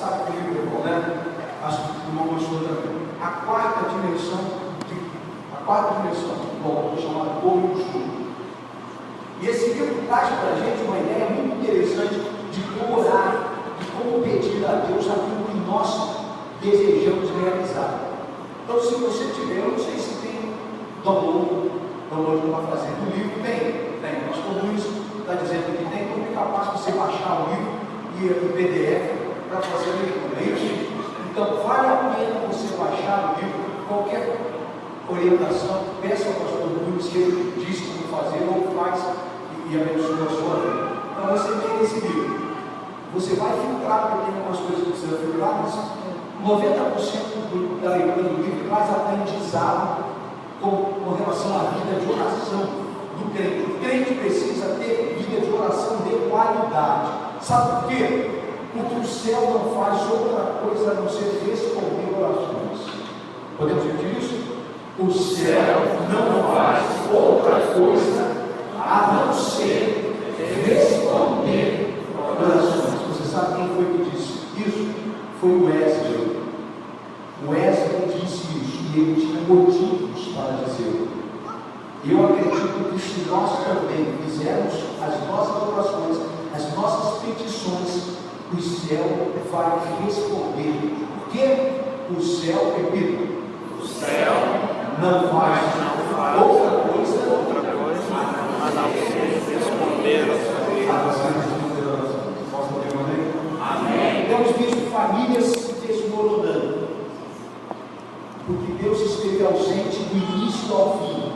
sabe que o livro é bom, né? Acho que o irmão gostou também. A quarta dimensão do bom, chamada Ouro Escuro. E esse livro traz para a gente uma ideia muito interessante de como orar, de como pedir a Deus aquilo que nós desejamos realizar. Então, se você tiver, eu não sei se tem download para fazer do livro, tem. Nós Luiz está dizendo que tem, então é capaz de você baixar o livro e o PDF para fazer a leitura, é isso? Então, vale a pena você baixar o livro, qualquer orientação, peça ao pastor Luiz que ele diz como fazer ou faz e abençoa a sua vida. Então, você tem esse livro. Você vai filtrar, porque tem algumas coisas que precisa filtrar, mas 90% da leitura do livro traz aprendizado com relação à vida de oração do crente. O crente precisa ter vida de oração de qualidade. Sabe por quê? Porque o céu não faz outra coisa a não ser responder orações. Podemos repetir isso? O céu não faz outra coisa a não ser responder orações. Você sabe quem foi que disse isso? Foi o Wesley. O Wesley disse isso e ele tinha motivos para dizer. Eu acredito que se nós também fizermos as nossas orações, as nossas petições, o céu vai responder. Porque o céu, repito, o céu não faz outra coisa a não ser responder a Amém. Temos visto famílias se desmoronando, porque Deus esteve ausente do início ao fim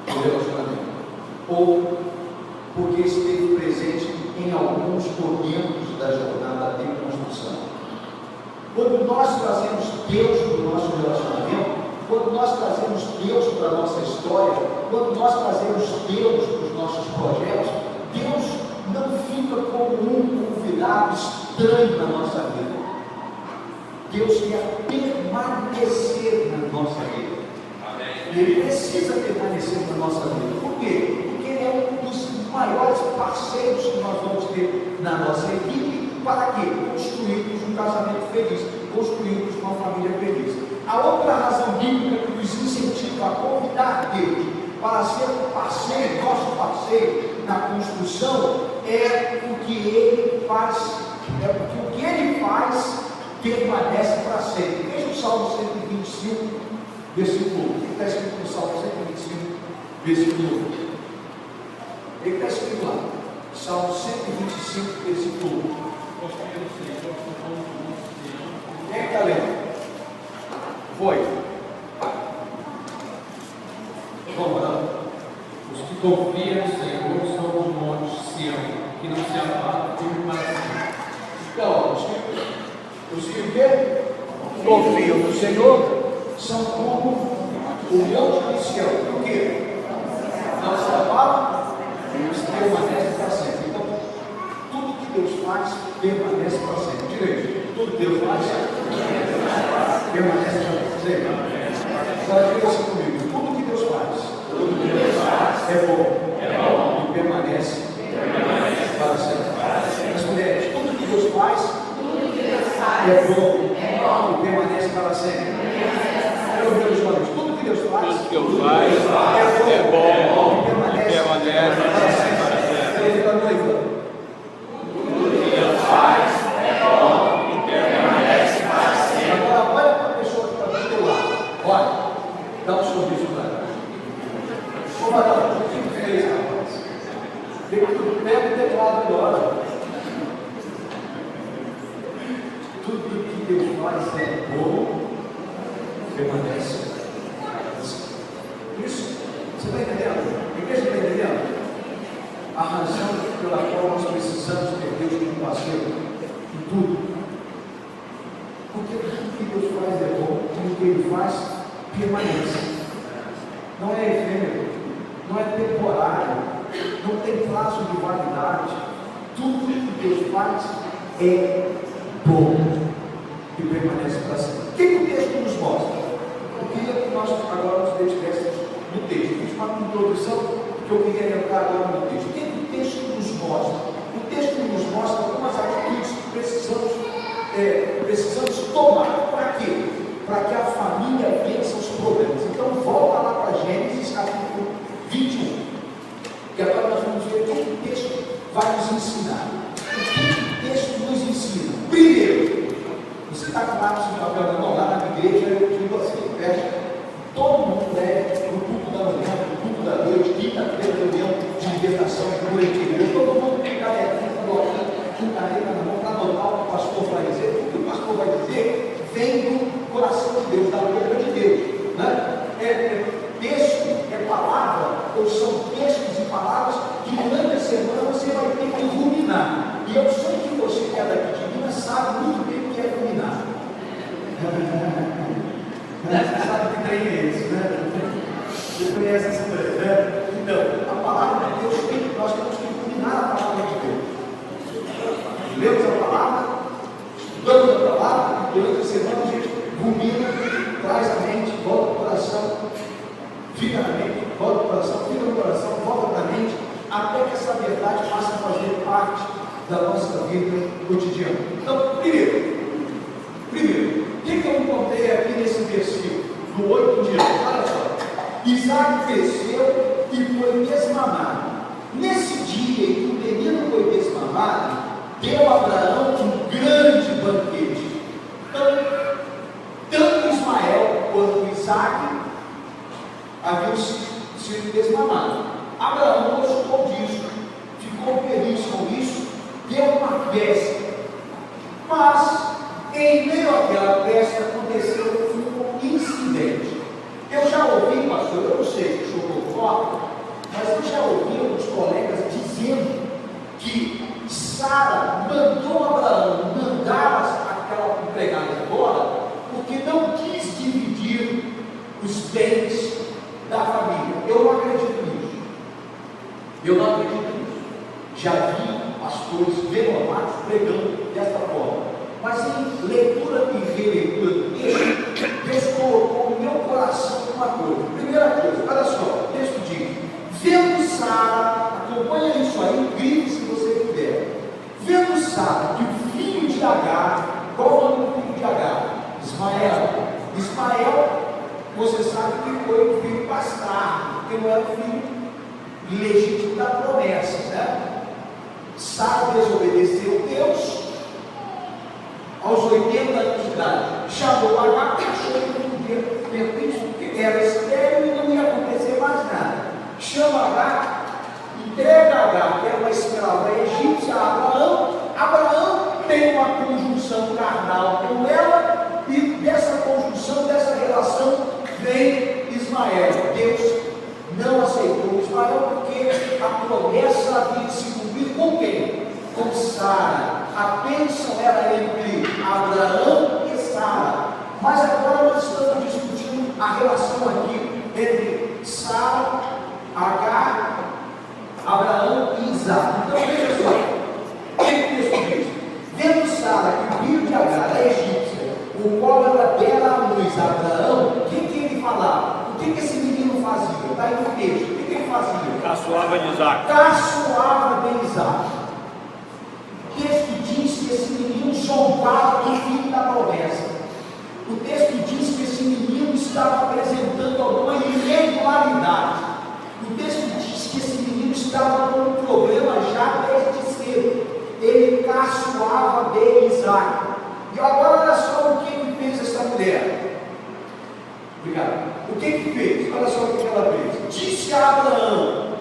do relacionamento, ou porque esteve presente em alguns momentos da jornada de construção. Quando nós trazemos Deus para o nosso relacionamento, quando nós trazemos Deus para a nossa história, quando nós trazemos Deus para os nossos projetos, Deus não fica como um convidado estranho na nossa vida. Deus quer permanecer na nossa vida. E Ele precisa permanecer na nossa vida. Por quê? Porque Ele é um dos maiores parceiros que nós vamos ter na nossa equipe. Para quê? Construirmos um casamento feliz, construirmos uma família feliz. A outra razão bíblica que nos incentiva a convidar Deus para ser parceiro, nosso parceiro na construção, é o que Ele faz, é porque o que Ele faz permanece para sempre. Veja o Salmo 125, versículo 1. O que está escrito no Salmo 125, versículo 1? Ele está escrito lá, Salmo 125, versículo 1. Quem está lendo? Foi. Vamos lá. Os que confiam no Senhor são os montes Sião, que não se abalam para sempre. Então, os que confiam no Senhor são como o monte de Sião. Por quê? Não se abalam e permanece para sempre. Então, tudo que Deus faz permanece para sempre. Direito. Tudo que Deus faz permanece para sempre. Agora diga assim comigo. Tudo que Deus faz é bom e permanece para sempre. As mulheres, tudo que Deus faz é bom e permanece para sempre. Eu vejo os homens, tudo que Deus faz Tudo que eu faço é bom e permanece para sempre. Ele fica noivo. Tudo que Deus faz é bom e permanece para sempre. Agora olha para a pessoa que está do teu lado. Olha, dá um sorriso para ela. Ô Marão, o que tu fez, rapaz? Pega o teclado agora. Tudo que Deus faz é bom, permanece. Isso, você está entendendo? A igreja está entendendo? A razão pela qual nós precisamos ter Deus como parceiro em tudo. Porque tudo que Deus faz é bom, tudo que Ele faz permanece. Não é efêmero, não é temporário, não tem prazo de validade. Tudo que Deus faz é bom e permanece para sempre. O que o texto nos mostra? Eu queria que nós agora nos dediquéssemos no texto. Fiz uma introdução que eu queria entrar agora no texto. O que o texto nos mostra? O texto nos mostra algumas atitudes que precisamos tomar. Para quê? Para que a família vença os problemas. Então volta lá para Gênesis capítulo 21. Que agora nós vamos ver o que o texto vai nos ensinar. O que o texto nos ensina? Primeiro, você está com lápis de papel na mão, lá na igreja, eu digo assim, fecha. Todo mundo leve no culto da manhã, no culto da noite, quinta-feira, reunião de libertação, cura interior, todo mundo tem canetinha, com caneta na mão, para anotar o que o pastor vai dizer. O que o pastor vai dizer vem do coração de Deus, da boca de Deus. Né? Texto, é palavra, ou são textos e palavras que durante a semana você vai ter que ruminar. E eu sei que você que é daqui de Minas sabe muito bem o que é ruminar. Você sabe que trem é esse, né? Você conhece essa trem, né? Então, a palavra de Deus, nós temos que ruminar a palavra de Deus. Lemos a palavra, estudamos a palavra, e durante a semana a gente rumina, traz a mente, volta para o coração, fica na mente, volta para o coração, fica no coração, volta para a mente, até que essa verdade passe a fazer parte da nossa vida cotidiana. Então, primeiro, o que eu encontrei aqui nesse versículo, do 8 em diante? Olha só, Isaac cresceu e foi desmamado. Nesse dia em que o menino foi desmamado, deu a Abraão um grande banquete. Então, tanto Ismael quanto Isaac haviam sido desmamados. Abraão gostou disso, ficou feliz com isso, deu uma festa. Mas, em meio àquela festa, aconteceu um incidente. Eu já ouvi, pastor, eu não sei se chocou forte, mas eu já ouvi alguns colegas dizendo que Sara mandou Abraão mandar aquela empregada embora, porque não quis dividir os bens da família. Eu não acredito nisso. Já vi pastores renovados pregando dessa forma. Mas em leitura e releitura do texto, Deus colocou no meu coração uma coisa. Primeira coisa, olha só, o texto diz: vendo Sara, acompanha isso aí, grite se você puder. Vendo Sara que o filho de Agar, qual o nome do filho de Agar? Ismael, você sabe que foi o filho bastardo, porque não era o filho legítimo da promessa, né? Sara desobedeceu Deus. Aos 80 anos de idade, chamou Agar, achou que não podia ter isso, porque era estéril e não ia acontecer mais nada. Chama Agar, entrega Agar, que era uma escrava egípcia, a Abraão. Abraão tem uma conjunção carnal com ela, e dessa conjunção, dessa relação, vem Ismael. Deus não aceitou Ismael, porque a promessa havia de se cumprir com quem? Com Sara. A bênção era entre Abraão e Sara. Mas agora nós estamos discutindo a relação aqui entre Sara, Agar, Abraão e Isaac. Então veja só, o que o texto diz? Vendo Sara que o filho de Agar, a egípcia, o qual ela dera à luz a Abraão, o que ele falava? O que esse menino fazia? Está aí no texto. O que ele fazia? Caçoava de Isaac. Caçoava de Isaac. O texto diz que esse menino zombava do filho da promessa. O texto diz que esse menino estava apresentando alguma irregularidade. O texto diz que esse menino estava com um problema já desde cedo. Ele caçoava de Isaac. E agora olha só o que fez essa mulher. Obrigado. O que fez? Olha só o que ela fez. Disse a Abraão: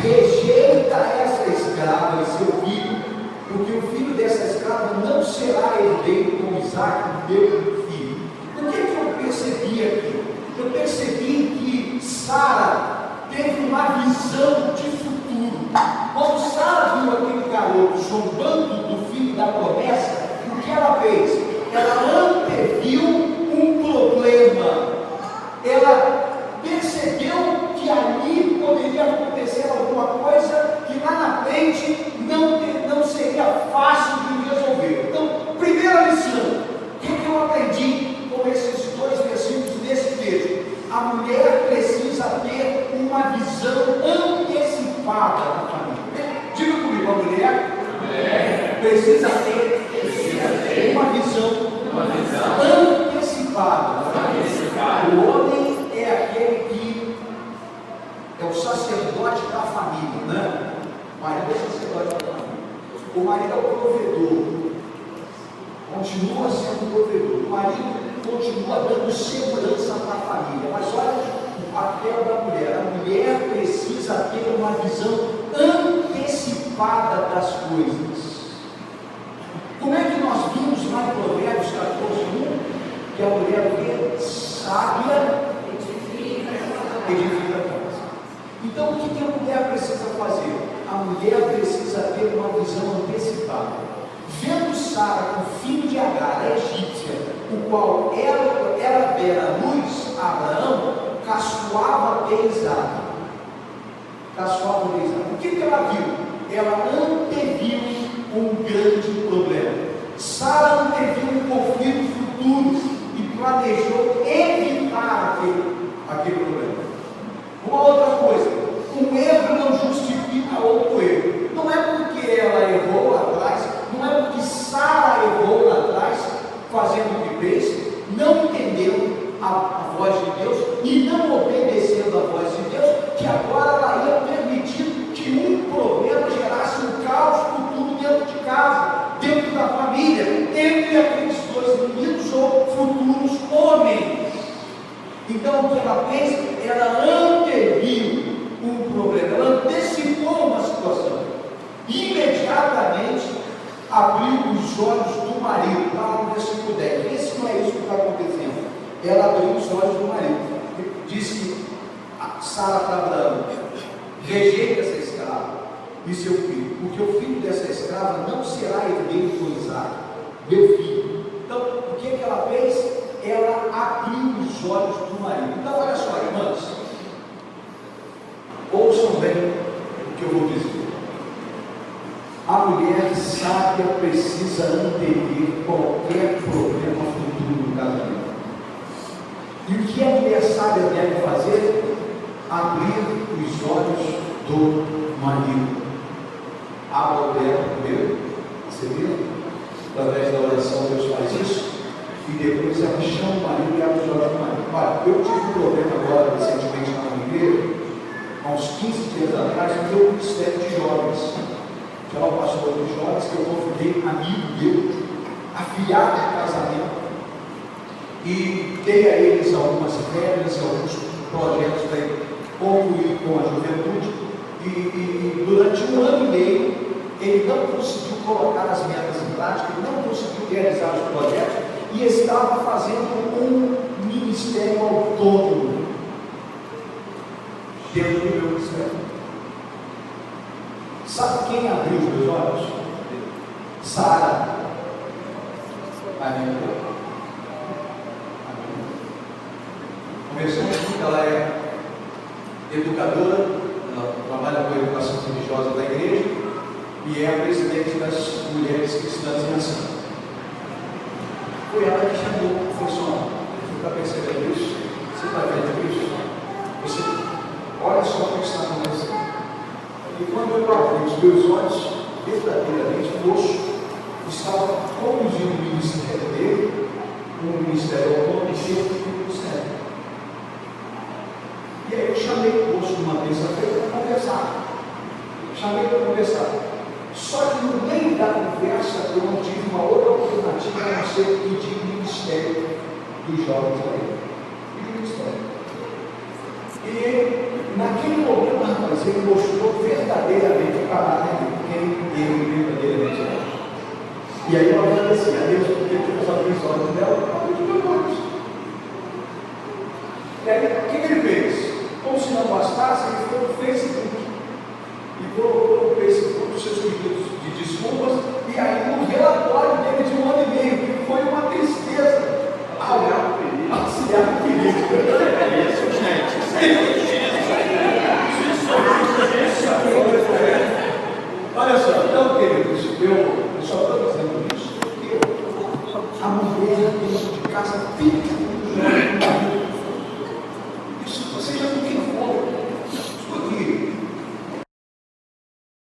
rejeita essa escrava e seu filho, porque o filho dessa escrava não será herdeiro com Isaac, meu filho. O que eu percebi aqui? Eu percebi que Sara teve uma visão de futuro. Quando Sara viu aquele garoto zombando do filho da promessa, o que ela fez? Ela anteviu um problema. Ela percebeu que ali poderia acontecer alguma coisa que lá na frente não seria fácil de resolver. Então, primeira lição, o que eu aprendi com esses dois versículos desse texto? A mulher precisa ter uma visão antecipada da família. Diga comigo, a mulher precisa ter uma visão antecipada. O homem é aquele que é o sacerdote da família, né? O marido é o sacerdote da família. O marido é o provedor. Continua sendo provedor. O marido continua dando segurança para a família. Mas olha o papel da mulher. A mulher precisa ter uma visão antecipada das coisas. Como é que nós vimos lá em Provérbios 14:1? Que a mulher vê sábia edifica a casa. Então o que a mulher precisa fazer? A mulher precisa ter uma visão antecipada. Vendo Sara com o filho de Agar, a egípcia, o qual ela dera à luz a Abraão, caçoava de Isaac. O que ela viu? Ela anteviu um grande problema. Sara anteviu um conflito futuro e planejou evitar aquele problema. Uma outra coisa, um erro não justifica outro erro. Não é porque ela errou lá atrás, não é porque Sara errou lá atrás, fazendo o que fez, não entendeu a voz de Deus e não obedecendo a voz de Deus, que agora ela ia permitir que um problema gerasse um caos futuro dentro de casa, dentro da família, entre aqueles dois meninos ou futuros homens. Então o que ela fez? Ela anteviu um problema, ela antecipou uma situação. Imediatamente abriu os olhos do marido. Lá no versículo 10. Vê se não é isso que está acontecendo. Ela abriu os olhos do marido. Disse Sara para Abraão: rejeita essa escrava e seu filho, porque o filho dessa escrava não será herdeiro com Isaac, meu filho. Então, o que ela fez? Ela abriu os olhos do marido. Então, olha só, irmãs, ouçam bem o que eu vou dizer. A mulher sábia precisa antever qualquer problema futuro no casamento. E o que a mulher sábia deve fazer? Abrir os olhos do marido. Abra o dela primeiro, você viu? Através da oração Deus faz isso. E depois ela chama o marido e abre os olhos do marido. Olha, eu tive um problema agora recentemente na minha igreja, há uns 15 dias atrás, no meu ministério de jovens. Que é o pastor dos jovens, que eu convidei amigo meu, afilhado de casamento, e dei a eles algumas regras, alguns projetos para concluir com a juventude, e durante 1 ano e meio, ele não conseguiu colocar as metas em prática, ele não conseguiu realizar os projetos, e estava fazendo um ministério autônomo dentro do meu ministério. Sabe quem abriu os meus olhos? Sara. Amém. Conversamos com ela, é educadora, ela trabalha com a educação religiosa da igreja e é a presidente das mulheres cristãs em ação. Foi ela que chamou o professor. Você está percebendo isso? Você está vendo isso? Você, olha só o que está acontecendo. E quando eu abri os meus olhos, verdadeiramente, o moço estava conduzindo o ministério dele, um ministério autônomo, dentro do ministério. E aí eu chamei o moço uma terça-feira para conversar. Só que no meio da conversa eu não tive uma outra alternativa a não ser pedir o ministério dos jovens a ele. Pedir o ministério. E naquele momento, rapaz, ele mostrou verdadeiramente o caráter quem ele verdadeiramente é. E aí eu agradeci a Deus porque ele fez a prisão dela para pedir depois. E aí, o que ele fez? Como se não bastasse, ele fez